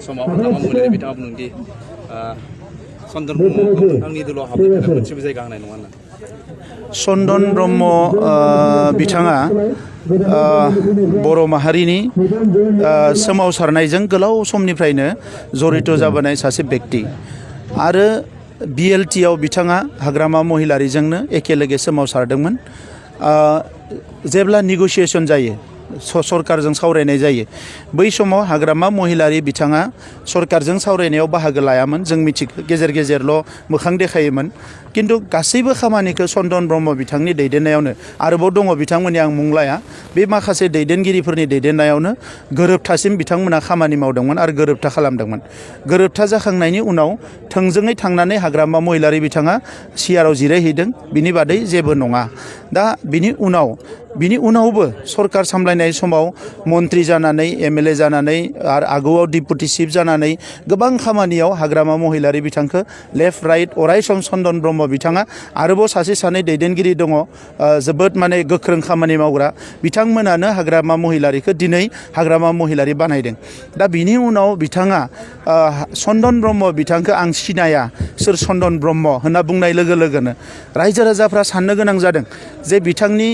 समाव हाग्रामा महिलारि बिथाङा बुंदोंदि चन्दन ब्रह्मखौ नोंथांनि दलाव हाबनो थाखाय मोनसेबो जायगा होनाय नङा होनना। चन्दन ब्रह्म बिथाङा बर' माहारिनि सोमावसारनायजों गोलाव समनिफ्रायनो जड़ित जाबोनाय सासे बेक्ति आरो BLT आव बिथाङा हाग्रामा महिलारिजोंनो एखेलगे सोमावसारदोंमोन। जेब्ला निगोसिएशन जायो सरकारजों सावरायनाय जायो बै समाव हाग्रामा महिलारि बिथाङा सरकारजों सावरायनायाव बाहागो लायामोन। जों मिथिगौ गेजेर गेजेरल' मोखां देखायोमोन किन्तु गासैबो खामानिखौ चन्दन ब्रह्म बिथांनि दैदेननायावनो आरोबाव दङ बिथांमोननि आं मुं लाया बे माखासे दैदेनगिरिफोरनि दैदेननायावनो गोरोबथासिम बिथांमोना खामानि मावदोंमोन आरो गोरोबथा खालामदोंमन। गोरोबथा जाखांनायनि उनाव थोंजोङै थांनानै हाग्रामा महिलारि बिथाङा सिआरआव जिरायहैदों बिनि बादै जेबो नङा। दा बिनि उनावबो सरकार सामलायनाय समाव मन्त्रि जानानै MLA जानानै आरो आगोआव डिपुटि चिफ जानानै गोबां खामानियाव हाग्रामा महिलारि बिथांखौ लेफ्ट राइट अरायसम चन्दन ब्रह्म बिथाङा आरोबाव सासे सानै दैदेनगिरि दङ जोबोद माने गोख्रों खामानि मावग्रा बिथांमोनानो हाग्रामा महिलारिखौ दिनै हाग्रामा महिलारि बानायदों। दा बिनि उनाव बिथाङा चन्दन ब्रह्म बिथांखौ आं सिनाया सोर चन्दन ब्रह्म होनना बुंनाय लोगो लोगोनो रायजो राजाफ्रा साननो गोनां जादों जे बिथांनि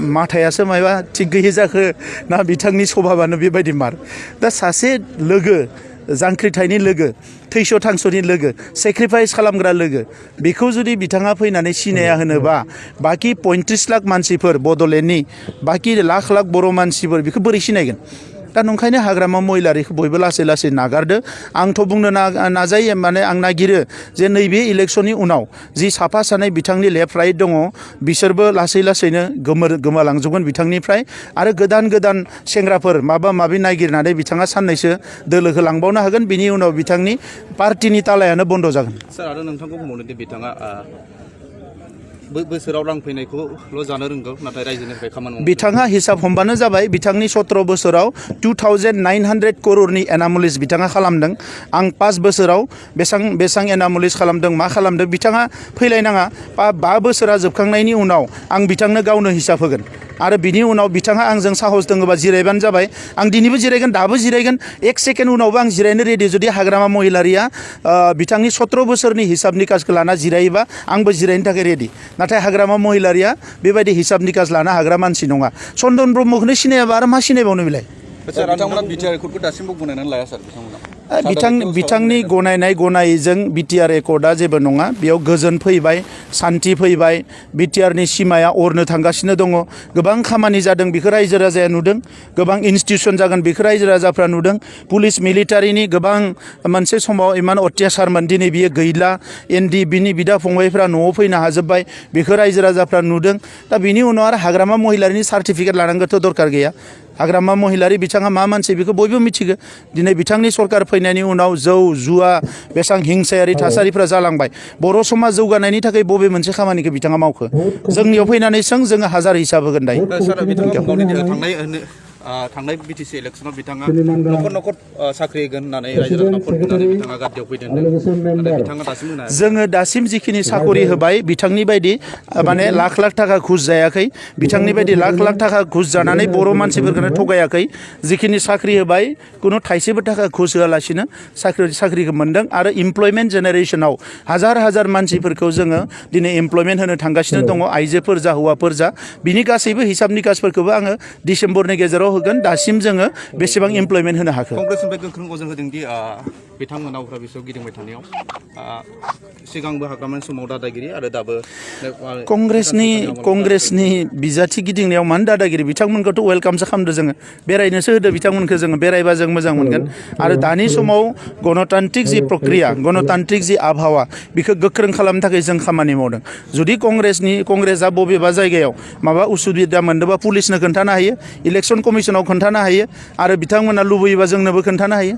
माथायासो मायबा थिग गैयै जाखो ना बिथांनि स्वभाबानो बेबायदि मार। दा सासे लोगो जांख्रिथायनि लोगो थैस' थांस'नि लोगो सेक्रिफाइस खालामग्रा लोगो बेखौ जुदि बिथाङा फैनानै सिनाया होनोबा बाखि 35 लाख मानसिफोर बड'लेण्डनि बाखि लाख लाख बर' मानसिफोर बेखौ बोरै सिनायगोन। दा नंखायनो हाग्रामा महिलारिखौ बयबो लासै लासै नागारदो। आंथ' बुंनो नाजायो माने आं नागिरो जे नैबे इलेक्शननि उनाव जि साफा सानै बिथांनि लेफ्ट राइट दङ बिसोरबो लासै लासैनो गोमालांजोबगोन बिथांनिफ्राय आरो गोदान गोदान सेंग्राफोर माबा माबि नागिरनानै बिथाङा साननैसो दोलोखौ लांबावनो हागोन। बिनि उनाव बिथांनि पार्टिनि तालायानो बन्द जागोन। सार आरो नोंथांखौ बुंबावदोंदि बिथाङा बोसोराव रां फैनायखौल' जानो रोंगौ नाथाय रायजोनिफ्राय खामानि मावनो बिथाङा हिसाब हमबानो जाबाय बिथांनि 17 बोसोराव 2900 करोड़नि एनामलिस बिथाङा खालामदों। आं 5 बोसोराव बेसां एनामलिस खालामदों मा खालामदों बिथाङा फैलायनाङा 5 बोसोरा जोबखांनायनि उनाव आं बिथांनो गावनो हिसाब होगोन आरो बिनि उनाव बिथाङा आंजों साहस दङबा जिरायबानो जाबाय। आं दिनैबो जिरायगोन दाबो जिरायगोन 1 सेकेन्ड उनावबो आं जिरायनो रेडि। जुदि हाग्रामा महिलारिया बिथांनि 17 बोसोरनि हिसाब निकासखौ लाना जिरायोबा आंबो जिरायनो थाखाय रेडि। नाथाय हाग्रामा महिलारिया बेबायदि हिसाब निकास लाना हाग्रा मानसि नङा। चन्दन ब्रह्मखौनो सिनायाबा आरो मा सिनायबावनो बिलाय। बिथांमोना बिटिआर एकर्डखौ दासिमबो गनायनानै लाया सार बिथांमोना। बिथांनि गनायजों बिटिआर एकर्डआ जेबो नङा। बेयाव गोजोन फैबाय सान्थि फैबाय बिटिआरनि सिमाया अरनो थांगासिनो दङ। गोबां खामानि जादों बेखौ रायजो राजाया नुदों। गोबां इन्स्टिटिउसन जागोन बेखौ रायजो राजाफ्रा नुदों। पुलिस मिलिटारिनि गोबां मोनसे समाव इमान अत्याचारमोन दिनै बियो गैला। बिनि बिदा फंबायफ्रा न'आव फैनो हाजोब्बाय बेखौ रायजो राजाफ्रा नुदों। दा बिनि उनाव आरो हाग्रामा महिलारिनि सार्टिफिकेट लानांगौथ' दरकार गैया। हाग्रामा महिलारि बिथाङा मा मानसि बेखौ बयबो मिथिगौ। दिनै बिथांनि सरकार फैनायनि उनाव जौ जुवा बेसां हिंसायारि थासारिफ्रा जालांबाय। बर' समाज जौगानायनि थाखाय बबे मोनसे खामानिखौ बिथाङा मावखो जोंनियाव फैनानै जोङो हाजार हिसाब होगोन दायो। थांनाय बिटिसि इलेक्शनाव बिथाङा न'खर न'खर साख्रि होगोन होननानै रायजो राजानो फन होनानै बिथाङा गाद्दायाव फैदों नाथाय बिथाङा दासिमबो होनो हायाखै। जोङो दासिम जिखिनि साकरि होबाय बिथांनि बायदि माने लाख लाख थाखा घुस जायाखै। बिथांनि बायदि लाख लाख थाखा घुस जानानै बर' मानसिफोरखौनो थगायाखै। जिखिनि साख्रि होबाय कुनु थाइसेबो थाखा घुस होआलासिनो साख्रिखौ मोन्दों आरो इमप्लयमेन्ट जेनेरेसनाव हाजार हाजार मानसिफोरखौ जोङो दिनै इमप्लयमेन्ट होनो थांगासिनो दङ आइजोफोर जा हौवाफोर जा। बिनि गासैबो हिसाब निकासफोरखौबो आङो डिसेम्बरनि गेजेराव होगोन। दासिम जोङो बेसेबां इमप्लयमेन्ट होनो हाखो। कंग्रेसनिफ्राय गोख्रों अजन होदोंदि बिथांमोना उफ्रा बिसोर गिदिंबाय थानायाव सिगांबो हाग्रामानि समाव दादागिरि आरो दाबो कंग्रेसनि बिजाथि गिदिंनायाव मानो दादागिरि बिथांमोनखौथ' वेलकामसो खालामदो जोङो बेरायनोसो होदो बिथांमोनखौ जोङो बेरायबा जों मोजां मोनगोन। आरो दानि समाव गणतान्त्रिक जि प्रक्रिया गणतान्त्रिक जि आबहावा बेखौ गोख्रों खालामनो थाखाय जों खामानि मावदों। जुदि कंग्रेसआ बबेबा जायगायाव माबा उसुबिदा मोनदोंबा पुलिसनो खोन्थानो हायो इलेक्शन कमिसनाव खोन्थानो हायो आरो बिथांमोना लुबैयोबा जोंनोबो खोन्थानो हायो।